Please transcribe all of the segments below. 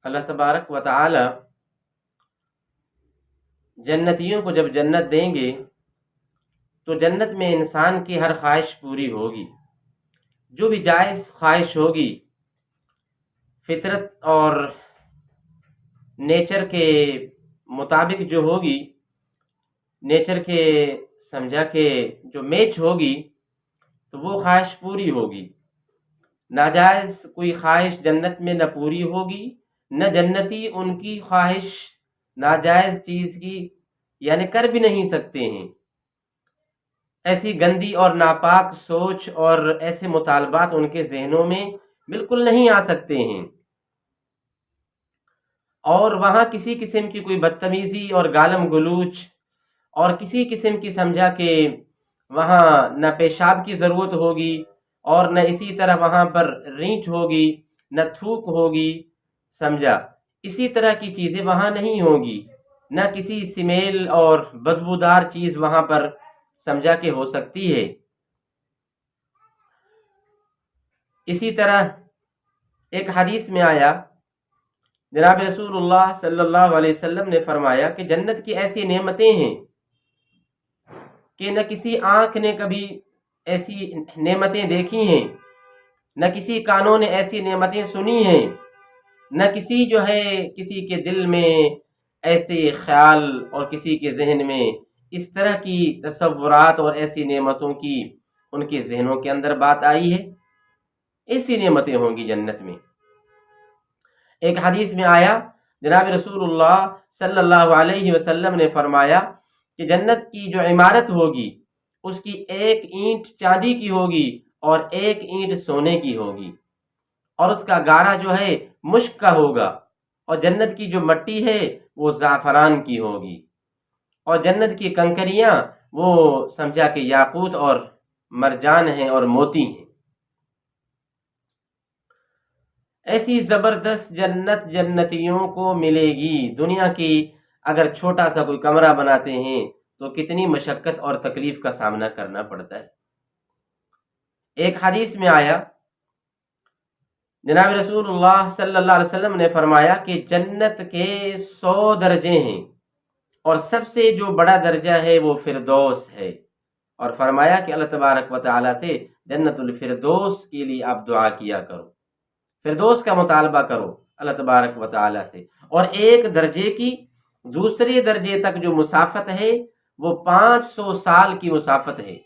اللہ تبارک و تعالی جنتیوں کو جب جنت دیں گے تو جنت میں انسان کی ہر خواہش پوری ہوگی، جو بھی جائز خواہش ہوگی فطرت اور نیچر کے مطابق جو ہوگی، نیچر کے سمجھا کہ جو میچ ہوگی تو وہ خواہش پوری ہوگی۔ ناجائز کوئی خواہش جنت میں نہ پوری ہوگی، نہ جنتی ان کی خواہش ناجائز چیز کی یعنی کر بھی نہیں سکتے ہیں۔ ایسی گندی اور ناپاک سوچ اور ایسے مطالبات ان کے ذہنوں میں بالکل نہیں آ سکتے ہیں، اور وہاں کسی قسم کی کوئی بدتمیزی اور گالم گلوچ اور کسی قسم کی سمجھا کہ وہاں نہ پیشاب کی ضرورت ہوگی اور نہ اسی طرح وہاں پر رینچ ہوگی، نہ تھوک ہوگی، سمجھا اسی طرح کی چیزیں وہاں نہیں ہوں گی، نہ کسی سمیل اور بدبودار چیز وہاں پر سمجھا کہ ہو سکتی ہے۔ اسی طرح ایک حدیث میں آیا، جناب رسول اللہ صلی اللہ علیہ وسلم نے فرمایا کہ جنت کی ایسی نعمتیں ہیں کہ نہ کسی آنکھ نے کبھی ایسی نعمتیں دیکھی ہیں، نہ کسی کانوں نے ایسی نعمتیں سنی ہیں، نہ کسی کسی کے دل میں ایسے خیال اور کسی کے ذہن میں اس طرح کی تصورات اور ایسی نعمتوں کی ان کے ذہنوں کے اندر بات آئی ہے۔ ایسی نعمتیں ہوں گی جنت میں۔ ایک حدیث میں آیا، جناب رسول اللہ صلی اللہ علیہ وسلم نے فرمایا کہ جنت کی جو عمارت ہوگی اس کی ایک اینٹ چاندی کی ہوگی اور ایک اینٹ سونے کی ہوگی، اور اس کا گارا مشک کا ہوگا، اور جنت کی جو مٹی ہے وہ زعفران کی ہوگی، اور جنت کی کنکریاں وہ سمجھا کہ یاقوت اور مرجان ہیں اور موتی ہیں۔ ایسی زبردست جنت جنتیوں کو ملے گی۔ دنیا کی اگر چھوٹا سا کوئی کمرہ بناتے ہیں تو کتنی مشقت اور تکلیف کا سامنا کرنا پڑتا ہے۔ ایک حدیث میں آیا، جناب رسول اللہ صلی اللہ علیہ وسلم نے فرمایا کہ جنت کے 100 درجے ہیں اور سب سے جو بڑا درجہ ہے وہ فردوس ہے، اور فرمایا کہ اللہ تبارک و تعالیٰ سے جنت الفردوس کے لیے آپ دعا کیا کرو، فردوس کا مطالبہ کرو اللہ تبارک و تعالیٰ سے۔ اور ایک درجے کی دوسرے درجے تک جو مسافت ہے وہ 500 سال کی مسافت ہے،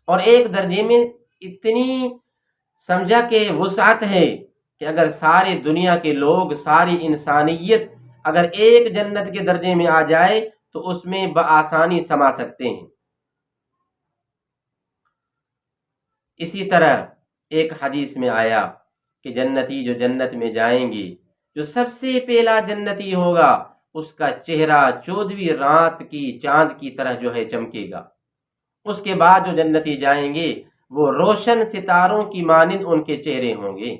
اور ایک درجے میں اتنی سمجھا کہ وسعت ہے کہ اگر ساری دنیا کے لوگ، ساری انسانیت اگر ایک جنت کے درجے میں آ جائے تو اس میں بآسانی سما سکتے ہیں۔ اسی طرح ایک حدیث میں آیا کہ جنتی جو جنت میں جائیں گے، جو سب سے پہلا جنتی ہوگا اس کا چہرہ 14ویں رات کی چاند کی طرح چمکے گا۔ اس کے بعد جو جنتی جائیں گے وہ روشن ستاروں کی مانند ان کے چہرے ہوں گے،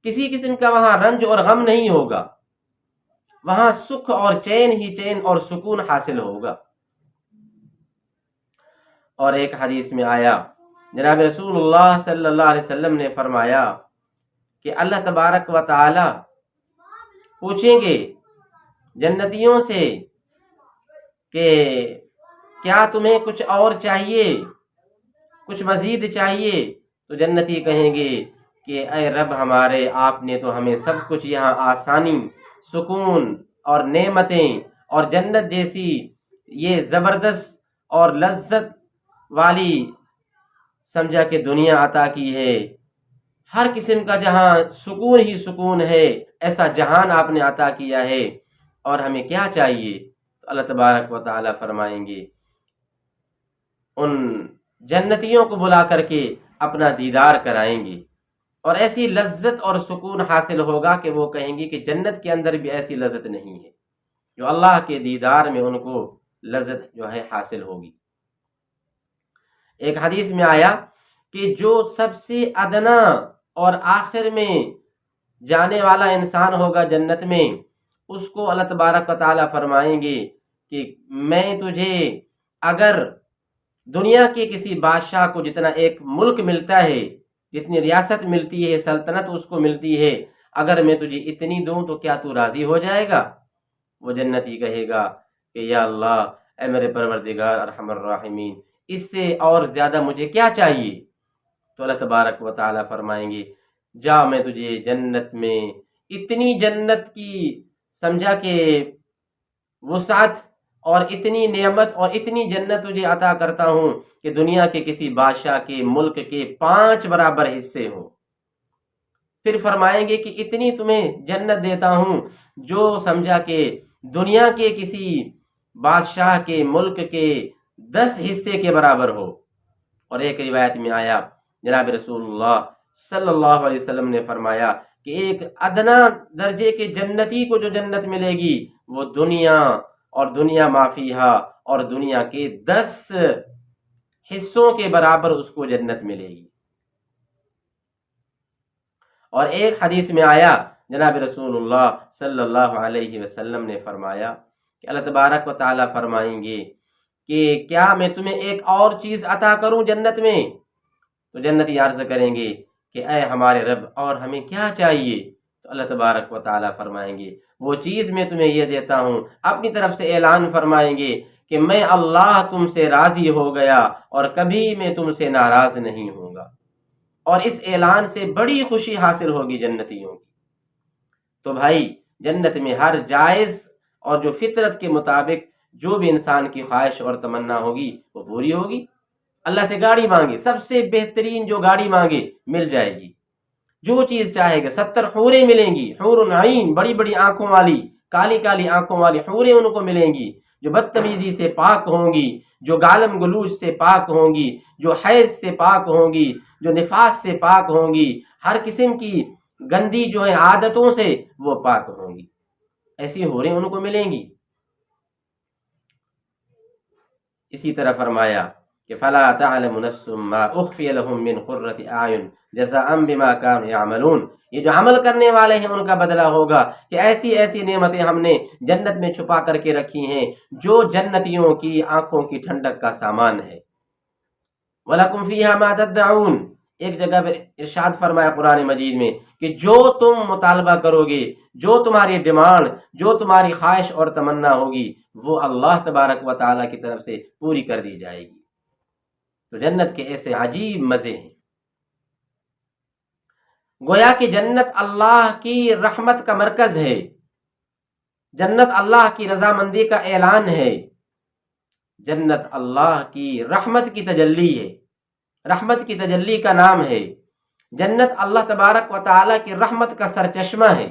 کسی قسم کا وہاں رنج اور غم نہیں ہوگا، وہاں سکھ اور چین ہی چین اور سکون حاصل ہوگا۔ اور ایک حدیث میں آیا، جناب رسول اللہ صلی اللہ علیہ وسلم نے فرمایا کہ اللہ تبارک و تعالی پوچھیں گے جنتیوں سے کہ کیا تمہیں کچھ اور چاہیے، کچھ مزید چاہیے؟ تو جنتی کہیں گے کہ اے رب ہمارے، آپ نے تو ہمیں سب کچھ یہاں آسانی، سکون اور نعمتیں اور جنت جیسی یہ زبردست اور لذت والی سمجھا کہ دنیا عطا کی ہے، ہر قسم کا جہاں سکون ہی سکون ہے، ایسا جہان آپ نے عطا کیا ہے، اور ہمیں کیا چاہیے؟ تو اللہ تبارک و تعالی فرمائیں گے، ان جنتیوں کو بلا کر کے اپنا دیدار کرائیں گے، اور ایسی لذت اور سکون حاصل ہوگا کہ وہ کہیں گے کہ جنت کے اندر بھی ایسی لذت نہیں ہے جو اللہ کے دیدار میں ان کو لذت حاصل ہوگی۔ ایک حدیث میں آیا کہ جو سب سے ادنا اور آخر میں جانے والا انسان ہوگا جنت میں، اس کو اللہ تبارک و تعالیٰ فرمائیں گے کہ میں تجھے اگر دنیا کے کسی بادشاہ کو جتنا ایک ملک ملتا ہے، جتنی ریاست ملتی ہے، سلطنت اس کو ملتی ہے، اگر میں تجھے اتنی دوں تو کیا تو راضی ہو جائے گا؟ وہ جنتی کہے گا کہ یا اللہ، اے میرے پروردگار ارحم الراحمین، اس سے اور زیادہ مجھے کیا چاہیے؟ تو اللہ تبارک و تعالیٰ فرمائیں گے جا، میں تجھے جنت میں اتنی جنت کی سمجھا کہ وسعت اور اتنی نعمت اور اتنی جنت تجھے عطا کرتا ہوں کہ دنیا کے کسی بادشاہ کے ملک کے 5 برابر حصے ہوں۔ پھر فرمائیں گے کہ اتنی تمہیں جنت دیتا ہوں جو سمجھا کہ دنیا کے کسی بادشاہ کے ملک کے 10 حصے کے برابر ہو۔ اور ایک روایت میں آیا، جناب رسول اللہ صلی اللہ علیہ وسلم نے فرمایا کہ ایک ادنا درجے کے جنتی کو جو جنت ملے گی وہ دنیا اور دنیا مافیہا اور دنیا کے 10 حصوں کے برابر اس کو جنت ملے گی۔ اور ایک حدیث میں آیا، جناب رسول اللہ صلی اللہ علیہ وسلم نے فرمایا کہ اللہ تبارک و تعالیٰ فرمائیں گے کہ کیا میں تمہیں ایک اور چیز عطا کروں جنت میں؟ تو جنتی عرض کریں گے کہ اے ہمارے رب، اور ہمیں کیا چاہیے؟ تو اللہ تبارک و تعالیٰ فرمائیں گے وہ چیز میں تمہیں یہ دیتا ہوں۔ اپنی طرف سے اعلان فرمائیں گے کہ میں اللہ تم سے راضی ہو گیا اور کبھی میں تم سے ناراض نہیں ہوں گا۔ اور اس اعلان سے بڑی خوشی حاصل ہوگی جنتیوں کی۔ تو بھائی، جنت میں ہر جائز اور جو فطرت کے مطابق جو بھی انسان کی خواہش اور تمنا ہوگی وہ پوری ہوگی۔ اللہ سے گاڑی مانگے، سب سے بہترین جو گاڑی مانگے مل جائے گی، جو چیز چاہے گا۔ 70 حوریں ملیں گی، حور عین، بڑی بڑی آنکھوں والی، کالی کالی آنکھوں والی حوریں ان کو ملیں گی، جو بدتمیزی سے پاک ہوں گی، جو گالم گلوچ سے پاک ہوں گی، جو حیض سے پاک ہوں گی، جو نفاس سے پاک ہوں گی، ہر قسم کی گندی جو ہے عادتوں سے وہ پاک ہوں گی۔ ایسی حوریں ان کو ملیں گی۔ اسی طرح فرمایا کہ فلا تعلم نفس ما اخفی لهم من قرۃ اعین جزاء بما كانوا يعملون۔ یہ جو عمل کرنے والے ہیں ان کا بدلہ ہوگا کہ ایسی ایسی نعمتیں ہم نے جنت میں چھپا کر کے رکھی ہیں جو جنتیوں کی آنکھوں کی ٹھنڈک کا سامان ہے۔ وَلَكُمْ فِيهَا مَا تَدَّعُونَ، ایک جگہ پہ ارشاد فرمایا قرآن مجید میں کہ جو تم مطالبہ کرو گے، جو تمہاری ڈیمانڈ، جو تمہاری خواہش اور تمنا ہوگی، وہ اللہ تبارک و تعالیٰ کی طرف سے پوری کر دی جائے گی۔ تو جنت کے ایسے عجیب مزے ہیں، گویا کہ جنت اللہ کی رحمت کا مرکز ہے، جنت اللہ کی رضامندی کا اعلان ہے، جنت اللہ کی رحمت کی تجلی ہے، رحمت کی تجلی کا نام ہے۔ جنت اللہ تبارک و تعالیٰ کی رحمت کا سرچشمہ ہے۔